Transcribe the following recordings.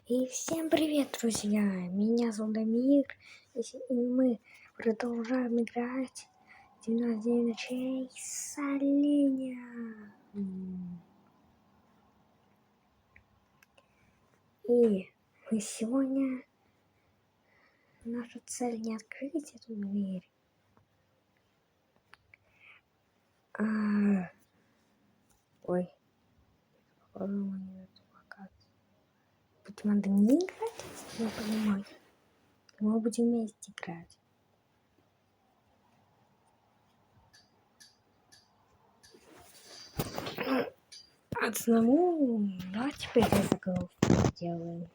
И всем привет, друзья! Меня зовут Дамир, и мы продолжаем играть 99 ночей с оленем. И мы сегодня... Наша цель не открыть эту дверь, Ой, по-моему, не эту локацию. Будем надо не играть, я понимаю. Мы будем вместе играть. Одному, да, теперь я заголовку делаю.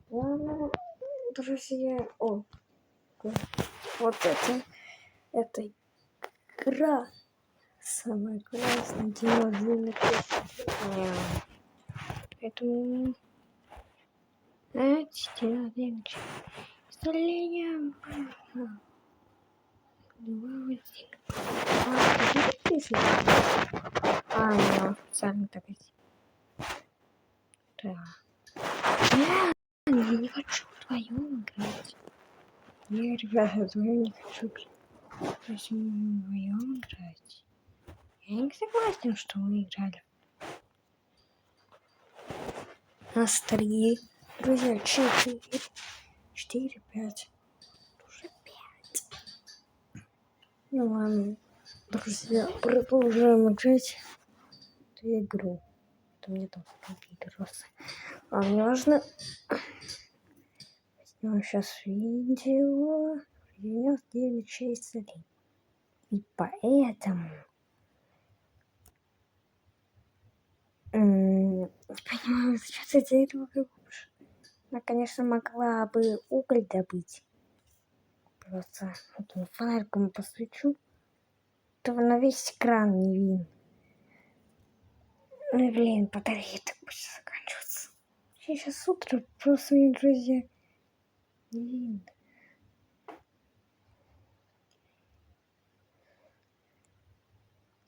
Ладно, друзья, вот это игра самая классная, динозавры. Поэтому, знаете, динозавры с оленем. Нет, сами так идти. Да. Я не хочу вдвоем играть. Я, ребята, вдвоем не хочу играть. Почему вдвоем играть? Я не согласен, что мы играли. Нас 3. Друзья, 4, 5. Уже 5. Ну ладно. Друзья, продолжаем играть эту игру. Это мне там компьютерился. Не важно. Снимаю сейчас видео. 99 часов. И поэтому... Не понимаю, сейчас я дерево лучше. Она, конечно, могла бы уголь добыть. Просто этим фонариком посвечу. То на весь экран не видно. Ну, блин, батарея так будет заканчиваться. Сейчас утро, просто, мои друзья, не видно.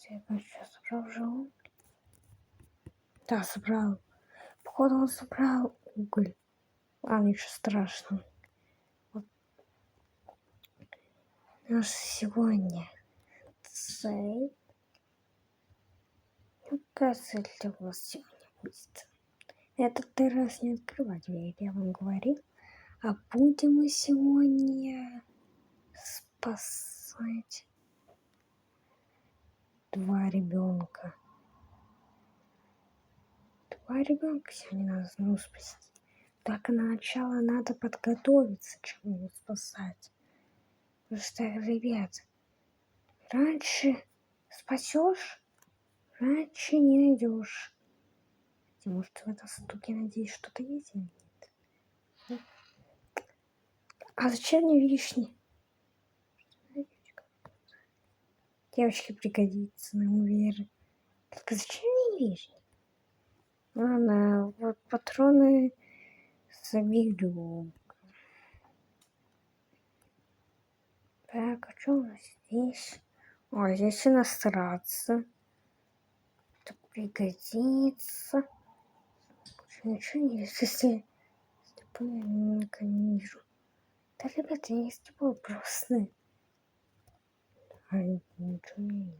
Я сейчас собрал уже уголь. Да, собрал. Походу он собрал уголь. Ладно, ничего страшного. Вот. Наша сегодня цель. Какая цель для вас сегодня будет? Этот раз не открывать дверь, я вам говорил. А будем мы сегодня спасать 2 ребенка. 2 ребенка сегодня надо спасти. Так на начало надо подготовиться, чем его спасать. Потому что, ребят, раньше спасешь, раньше не найдешь. Может, в этом сундуке, надеюсь, что-то есть или нет? А зачем мне вишни? Девочке пригодится, нам уверен. Только зачем мне вишни? Ладно, вот патроны заберу. Так, а что у нас здесь? О, здесь иностранцы. Это пригодится. Ничего не есть, если я никого не вижу. Да, ребята, я с тобой просто. Ничего не видно.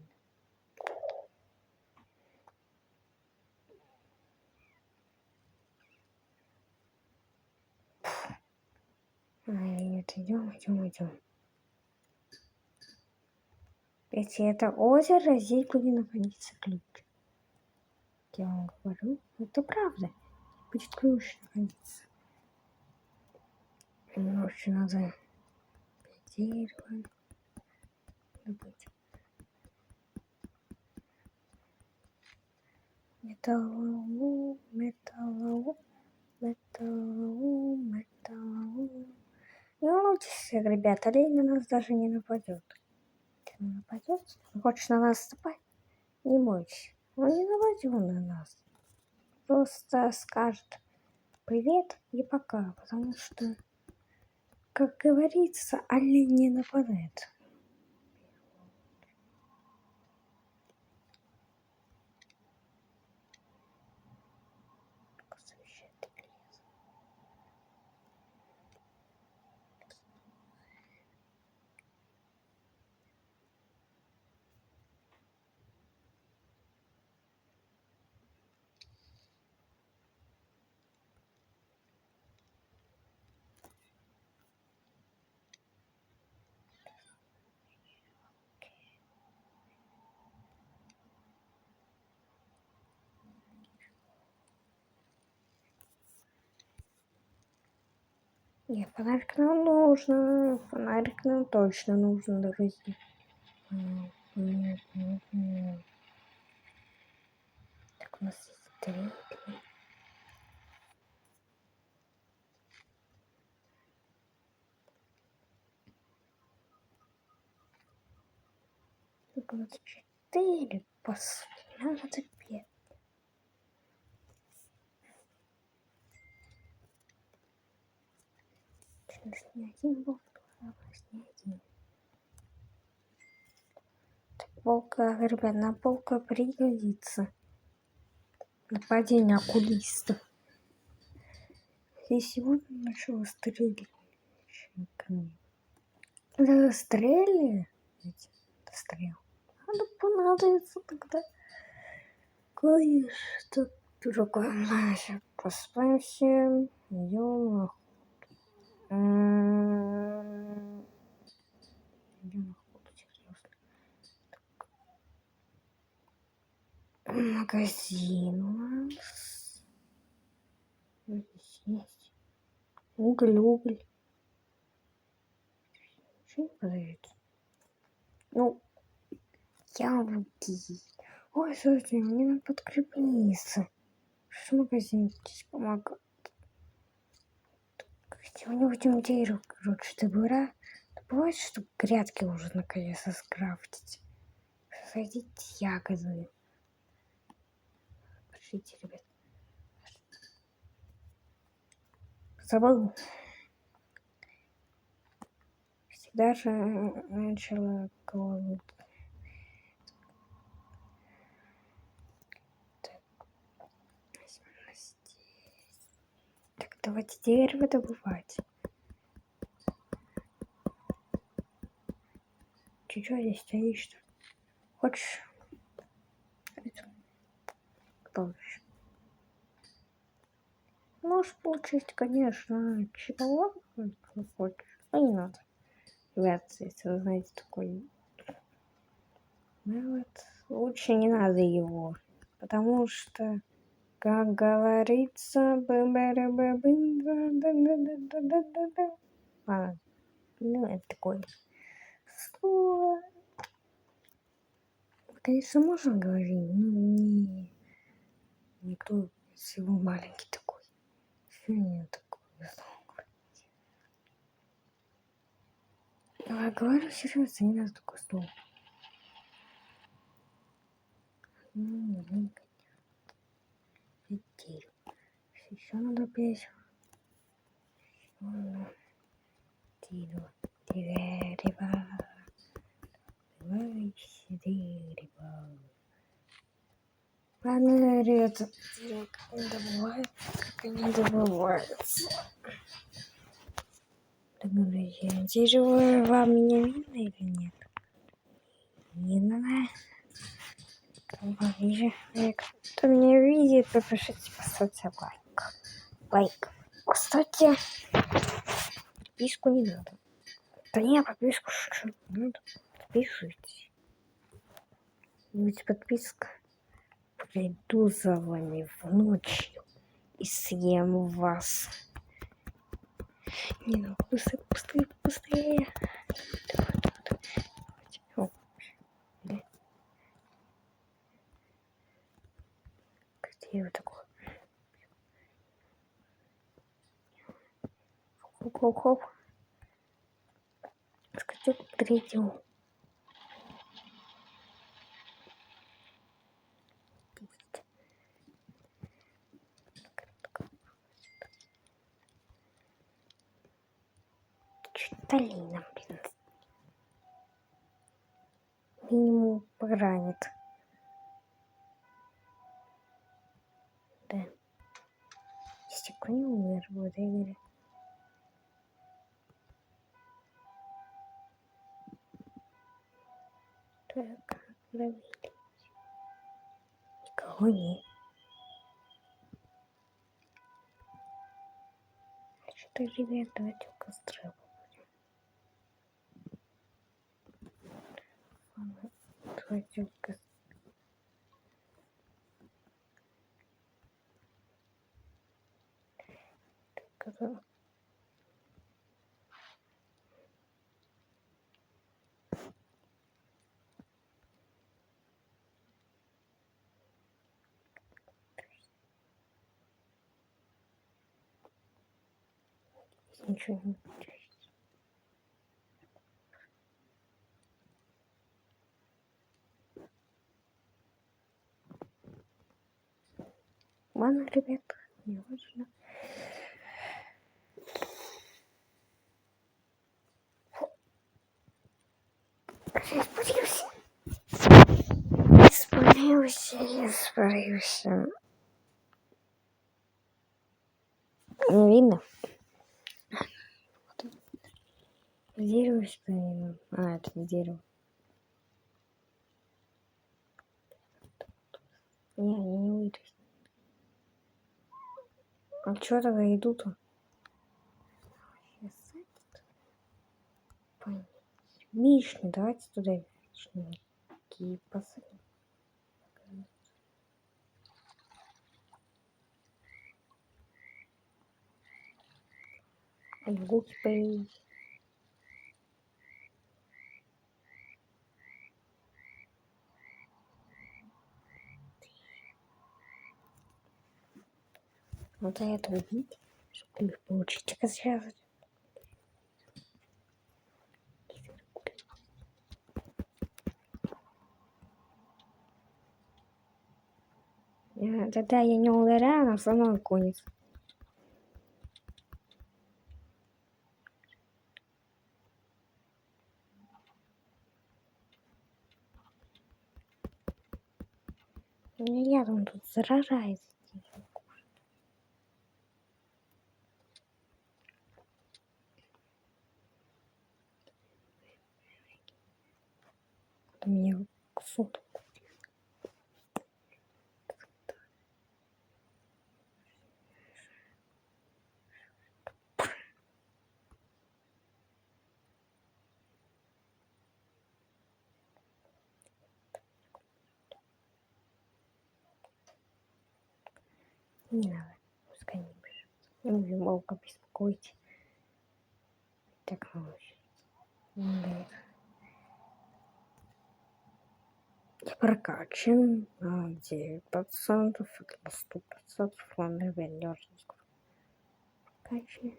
Нет, идем. Если это озеро, здесь будет находиться ключ. Я вам говорю, это правда. Будет ключ находиться. Очень надо дерево добыть. Металлолом. Не волнуйтесь, ребята, олень на нас даже не нападет. Если он нападет, хочешь на нас напасть, не бойся. Он не нападет на нас. Просто скажет привет и пока, потому что, как говорится, олень не нападает. Не, фонарик нам нужно. Фонарик нам точно нужно, друзья. Так, у нас есть 3. Так, у нас 4. Надо 5. Не один волк, не один. Так, волка, ребят, на волка пригодится. Нападение окулистов. И сегодня начало стрелять. Застрелили? Стрел. Надо понадобится тогда кое-что другое. Значит, поспаемся. Идем на охоту. Идем на охоту, серьезно. Магазин у нас. Здесь есть. Уголь. Что не продается? Ну, яблоки. Ой, слушайте, мне надо подкрепиться. Что магазин здесь помогает? Где-нибудь у дерева, короче, добыра. Бывает, что грядки уже наконец-то скрафтить. Садить ягоды. Пошлите, ребят. Забыл. Всегда же начала голову. Так, давайте дерево добывать. Чуть-чуть здесь стоишь, что? Хочешь? Получишь. Можешь получить, конечно, чего хочешь. Но не надо. Ребят, если вы знаете такой... Ну вот, лучше не надо его. Потому что, как говорится... Ладно. Ну, это такое слово. Конечно, можно говорить, но никто всего маленький такой. Сегодня такой. Я говорю серьезно, не надо такое слово. Дерево. Еще надо петь. Дерево. Дерево. Ладно, ребята, как они добывают, как они добываются. Друзья, дерево вам меня видно или нет? Видно. Кто меня видит, напишите, поставьте лайк. Лайк. Кстати, подписку не надо. Да не, подписку что надо. Подпишитесь. Ведь подписка. Приду за вами в ночью и съем вас. Не, ну быстрее. Где вот такое? Хоп. Скачу третью. Талина, блин. Минимум поранит. Да. Если не умер в этой игре. Так, проверить. Никого нет. Что-то, ребят, давайте у костра будем. Давайте у костра. Ничего не получается. Ладно, ребят, не важно. Испарился. Не видно? Дерево испарило. А, это не дерево. Не, они не выйдут. А что тогда идут-то? Вишни, давайте туда вишни посадим. Иголки появились. Вот это убить, чтобы их получить. А сейчас. Да, я не ударяю, но все равно гонит. Я там тут заражается. Меня суд. Не надо, пускай не бежит. Я буду волка беспокоить. Так, вообще. Да. Я прокачан на 9%, на 100%, фланер венерничку. Прокачан.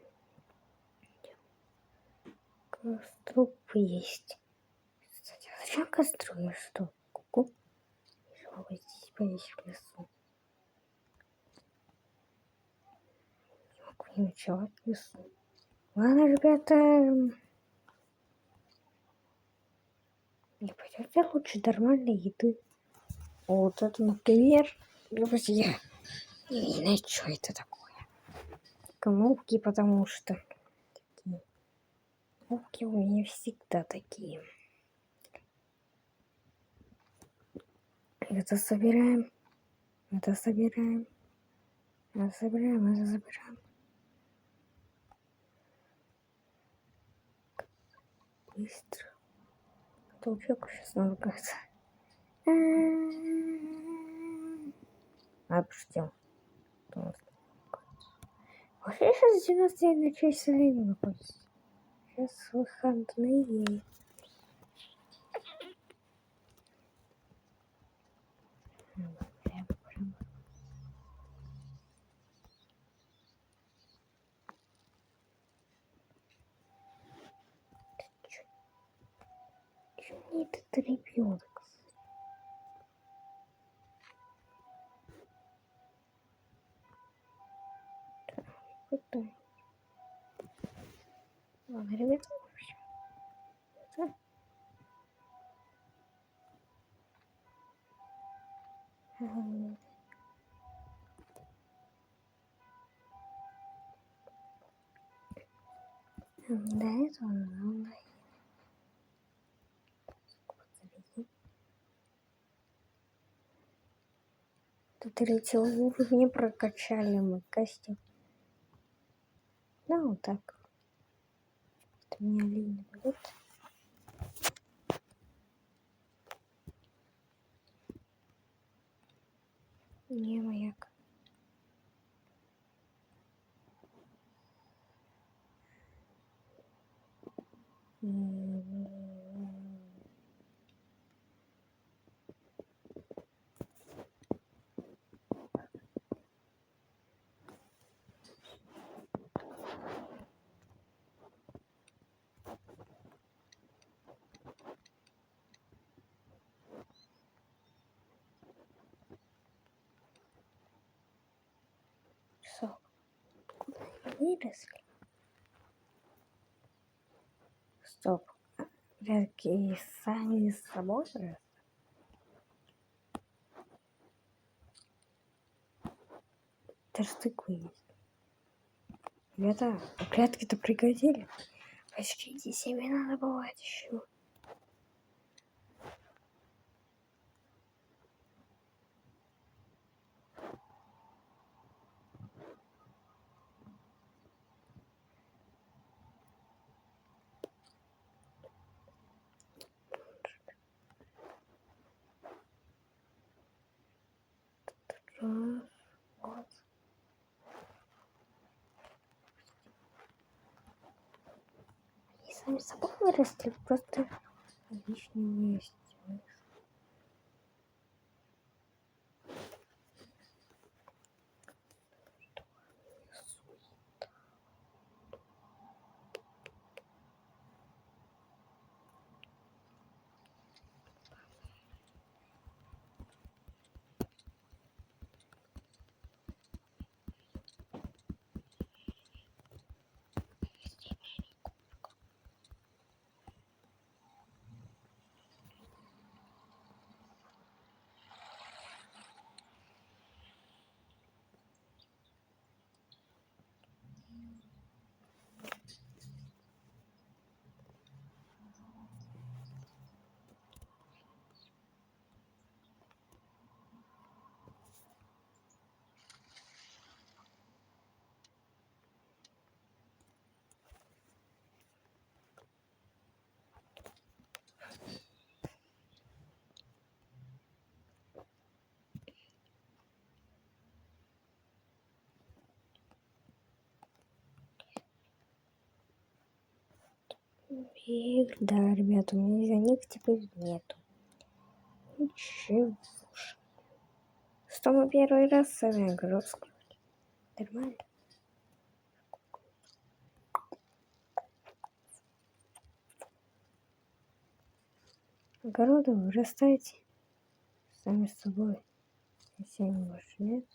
Коструб есть. Кстати, а зачем костру? Я что? Ку-ку? Его здесь повесить в лесу. Не могу не ночевать в лесу. Ладно, ребята. Не пойдете лучше нормальной еды. Вот это, например, друзья. Не знаю, что это такое. Кнопки, потому что такие. Кнопки у меня всегда такие. Это собираем. Это собираем. Это собираем. Это забираем. Быстро. Толчок сейчас надо как-то. Обждем. Вообще сейчас 91 часть оленя находится. Сейчас выходные. Чё этот ребенок? Крутой. Ладно, ребята, все. До этого надо. До третьего уровня прокачали мы костюм. Да, вот так. Это меня олень будет. Не маяк. выросли. Стоп. Прятки сами с собой растут? Это ж тыквы есть. Ребята, прятки-то пригодили. Почти семена добывать еще. Вот. Они сами собой выросли, просто лишние есть. И, да, ребята, у меня за них теперь нету. Ничего. Что мы первый раз с вами огород скрыли? Нормально? Огороды вырастайте сами с собой. Если они больше нет.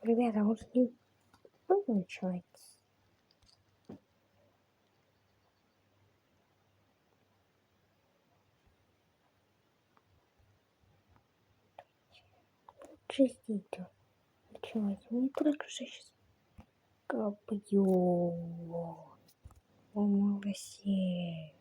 Ребята, может не получается. Чистите. Ничего, не только же сейчас копью. О, молосердие.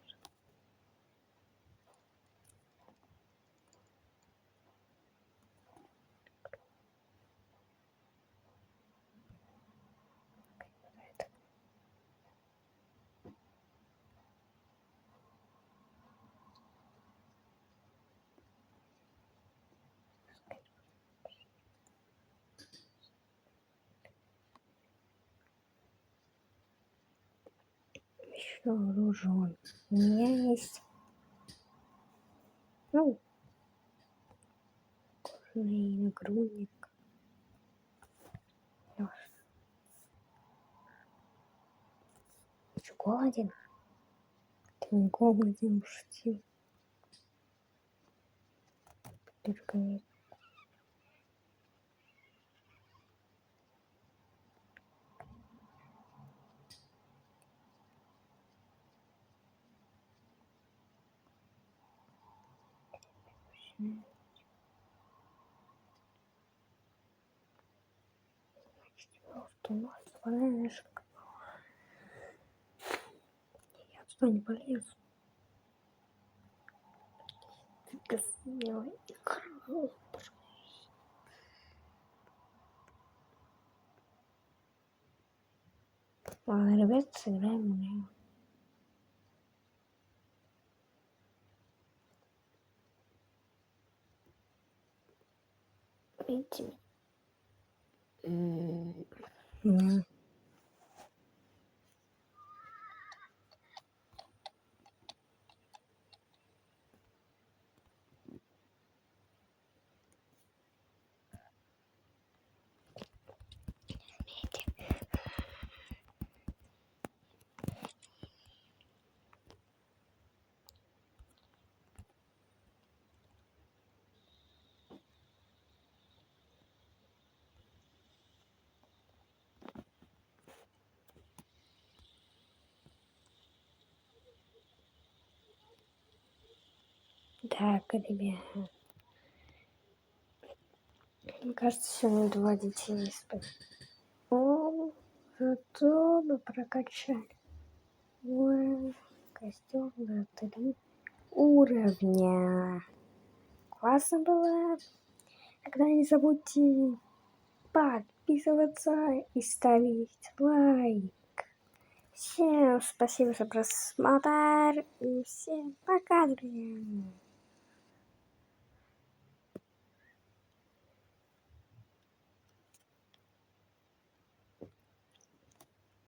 Еще вооружен. У меня есть, ну, кожаный нагрудник. Ты голоден? Ты не голоден, пошутил. Только нет. Четвертую ночь, знаешь, я туда не полезу. Ты смелый и храбрый. Ладно, ребят, сыграем мне. Видите? Да. Так, ребята. Мне кажется, сегодня 2 детей спать. О, зато мы прокачали. Уровень. Костюм до 3 уровня. Классно было. Тогда не забудьте подписываться и ставить лайк. Всем спасибо за просмотр и всем пока, друзья.